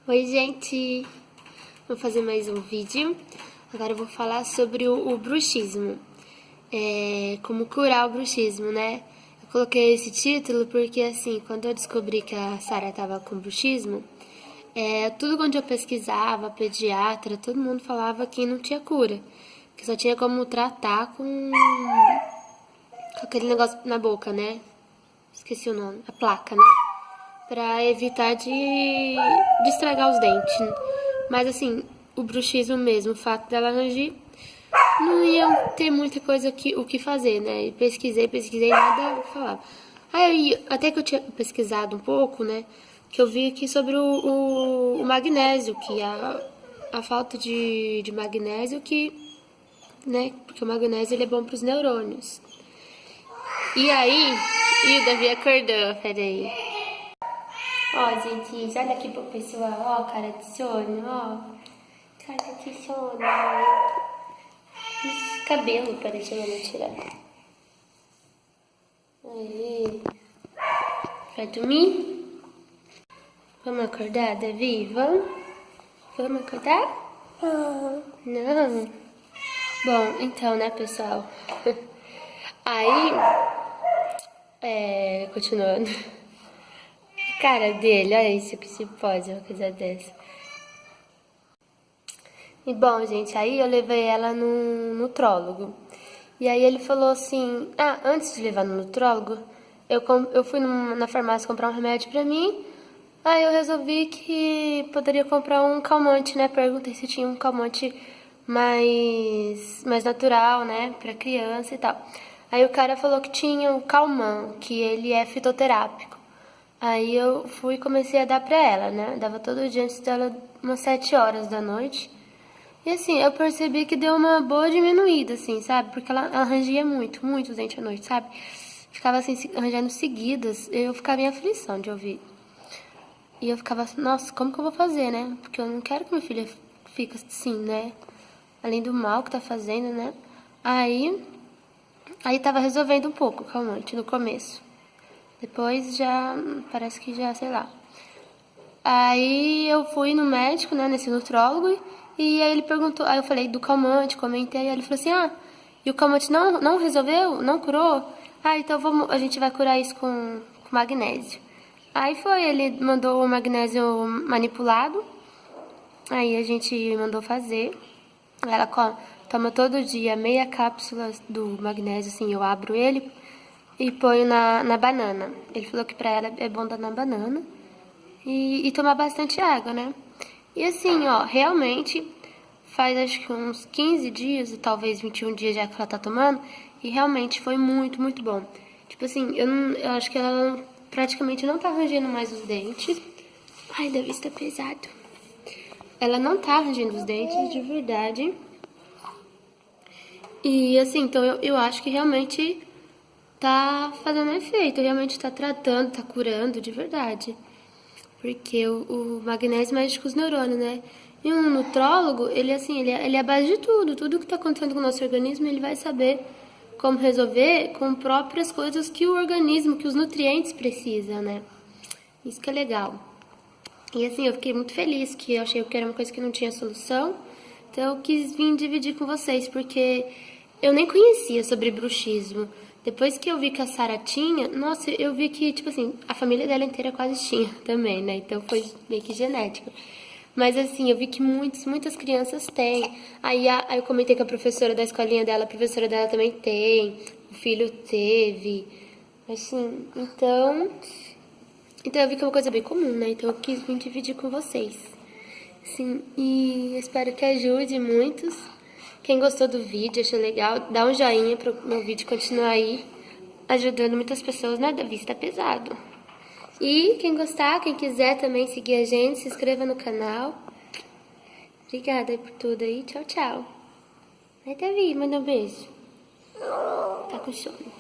Oi, gente! Vou fazer mais um vídeo. Agora eu vou falar sobre o bruxismo. Como curar o bruxismo, né? Eu coloquei esse título porque, assim, quando eu descobri que a Sarah tava com bruxismo, tudo quando eu pesquisava, pediatra, todo mundo falava que não tinha cura. Que só tinha como tratar com aquele negócio na boca, né? Esqueci o nome. A placa, né? Pra evitar de estragar os dentes. Mas assim, o bruxismo mesmo, o fato dela rangir, não ia ter muita coisa o que fazer, né? Pesquisei, nada falava. Aí, até que eu tinha pesquisado um pouco, né? Que eu vi aqui sobre o magnésio, que a falta de magnésio que, né? Porque o magnésio ele é bom pros neurônios. E aí, o Davi acordou, peraí. Ó, gente, olha aqui pro pessoal, ó, cara de sono, ó. Cara de sono. Cabelo, peraí, deixa eu tirar. Aí. Vai dormir? Vamos acordar, Davi? Vamos acordar? Não. Bom, então, né, pessoal? Aí, continuando. Cara dele, olha isso que se pode, uma coisa dessa. E bom, gente, aí eu levei ela no nutrólogo. E aí ele falou assim, antes de levar no nutrólogo, eu fui na farmácia comprar um remédio pra mim. Aí eu resolvi que poderia comprar um calmante, né? Perguntei se tinha um calmante mais natural, né? Pra criança e tal. Aí o cara falou que tinha o Calman, que ele é fitoterápico. Aí eu fui e comecei a dar pra ela, né? Dava todo dia antes dela, umas 7 horas da noite. E assim, eu percebi que deu uma boa diminuída, assim, sabe? Porque ela rangia muito os dentes à noite, sabe? Ficava assim, rangindo seguidas. Eu ficava em aflição de ouvir. E eu ficava assim, nossa, como que eu vou fazer, né? Porque eu não quero que minha filha fique assim, né? Além do mal que tá fazendo, né? Aí tava resolvendo um pouco o calmante no começo. Depois já, parece que já, sei lá. Aí eu fui no médico, né, nesse nutrólogo, e aí ele perguntou, aí eu falei do calmante, comentei, aí ele falou assim, e o calmante não resolveu? Não curou? Então a gente vai curar isso com magnésio. Aí ele mandou o magnésio manipulado, aí a gente mandou fazer, ela toma todo dia meia cápsula do magnésio, assim, eu abro ele e ponho na banana. Ele falou que pra ela é bom dar na banana e tomar bastante água, né? E assim, ó, realmente faz acho que uns 15 dias, talvez 21 dias já que ela tá tomando, e realmente foi muito, muito bom. Tipo assim, eu acho que ela praticamente não tá rangendo mais os dentes. Ai, deve estar pesado. Ela não tá rangendo os dentes, de verdade. E assim, então eu acho que realmente tá fazendo efeito, realmente tá tratando, tá curando, de verdade. Porque o magnésio mexe com os neurônios, né? E um nutrólogo, ele assim, ele é a base de tudo. Tudo que tá acontecendo com o nosso organismo, ele vai saber como resolver com próprias coisas que o organismo, que os nutrientes precisam, né? Isso que é legal. E assim, eu fiquei muito feliz, que eu achei que era uma coisa que não tinha solução. Então eu quis vir dividir com vocês, porque eu nem conhecia sobre bruxismo. Depois que eu vi que a Sarah tinha, nossa, eu vi que, tipo assim, a família dela inteira quase tinha também, né? Então foi meio que genético. Mas assim, eu vi que muitas crianças têm. Aí eu comentei com a professora da escolinha dela, a professora dela também tem, o filho teve. Assim, então eu vi que é uma coisa bem comum, né? Então eu quis vir dividir com vocês. Sim, e espero que ajude muitos. Quem gostou do vídeo, achou legal, dá um joinha para o meu vídeo continuar aí, ajudando muitas pessoas, né? Davi, tá pesado. E quem gostar, quem quiser também seguir a gente, se inscreva no canal. Obrigada por tudo aí, tchau, tchau. Vai, Davi, manda um beijo. Tá com sono.